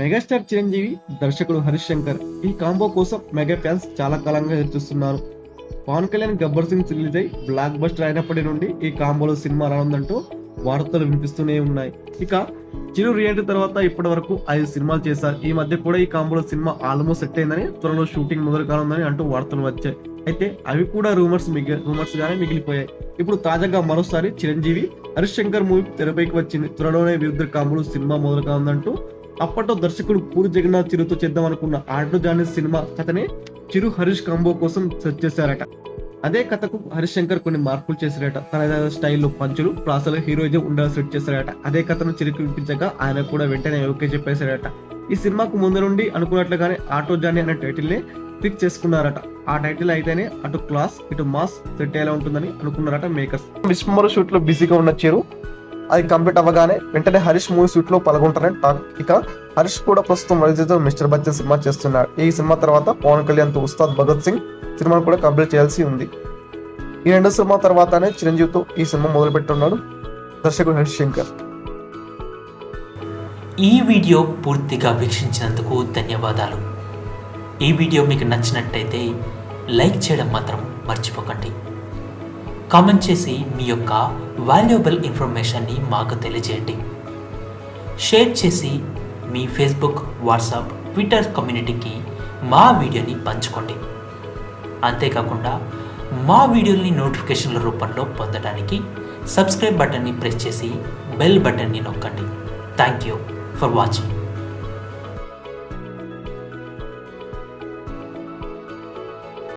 Megastar Chiranjeevi, దర్శకుడు హరీష్ శంకర్ ఈ combo కోసం మెగా ఫ్యాన్స్ చాలా కాలంగా ఎదురుచూస్తున్నారు. పవన్ కళ్యాణ్ గబ్బర్ సింగ్ రిలీజ్ అయి బ్లాక్ బస్టర్ అయినప్పటి నుండి ఈ కాంబోలో సినిమా రానుందంటూ వార్తలు వినిపిస్తూనే ఉన్నాయి. ఇక చిరు రీఎంట్రీ తర్వాత ఇప్పటి వరకు 5 సినిమాలు చేశారు. ఈ మధ్య కూడా ఈ కాంబోలో సినిమా ఆల్మోస్ట్ సెట్ అయిందని, త్వరలో షూటింగ్ మొదలు కానుందని అంటూ వార్తలు వచ్చాయి. అయితే అవి కూడా రూమర్స్ గానే మిగిలిపోయాయి. ఇప్పుడు తాజాగా మరోసారి చిరంజీవి హరీష్ శంకర్ మూవీ తెరపైకి వచ్చింది. త్వరలోనే వీరిద్దరి కాంబోలో సినిమా మొదలు కానుందంటూ అప్పట్లో దర్శకుడు పూరి జగన్నాథ్ చిరుతో చేద్దాం అనుకున్న ఆటో జానీ సినిమా కథనే చిరు హరీష్ కాంబో కోసం సెట్ చేశారట. అదే కథకు హరీష్ శంకర్ కొన్ని మార్పులు చేశారట. తన స్టైల్లో పంచులు, ప్రాసలు, హీరోయిజం ఉండాలి సెట్ చేశారట. అదే కథను చిరుకు వినిపించగా ఆయన కూడా వెంటనే ఓకే చెప్పేశారట. ఈ సినిమాకు ముందు నుండి అనుకున్నట్లుగానే ఆటో జానీ అనే టైటిల్ నే ఫిక్స్ చేసుకున్నారట. ఆ టైటిల్ అయితేనే అటు క్లాస్ ఇటు మాస్ సెట్ అయ్యేలా ఉంటుందని అనుకున్నారట మేకర్స్. విశ్వమర షూట్ లో బిజీగా ఉన్న చిరు అది కంప్లీట్ అవ్వగానే వెంటనే హరీష్ మూవీ షూట్ లో పాల్గొంటారని టాక్. ఇక హరీష్ కూడా ప్రస్తుతం రవితేజతో మిస్టర్ బచ్చన్ సినిమా చేస్తున్నాడు. ఈ సినిమా తర్వాత పవన్ కళ్యాణ్ తో ఉస్తాద్ భగత్ సింగ్ సినిమాను కూడా కంప్లీట్ చేయాల్సి ఉంది. ఈ 2 సినిమా తర్వాతనే చిరంజీవితో ఈ సినిమా మొదలు పెట్టున్నాడు దర్శకుడు హరీష్ శంకర్. ఈ వీడియో పూర్తిగా వీక్షించినందుకు ధన్యవాదాలు. ఈ వీడియో మీకు నచ్చినట్టయితే లైక్ చేయడం మాత్రం మర్చిపోకండి. కామెంట్ చేసి మీ యొక్క వాల్యుబుల్ ఇన్ఫర్మేషన్ని మాకు తెలియజేయండి. షేర్ చేసి మీ ఫేస్బుక్, వాట్సాప్, ట్విట్టర్ కమ్యూనిటీకి మా వీడియోని పంచుకోండి. అంతేకాకుండా మా వీడియోని నోటిఫికేషన్ల రూపంలో పొందడానికి సబ్స్క్రైబ్ బటన్ని ప్రెస్ చేసి బెల్ బటన్ని నొక్కండి. Thank you for watching.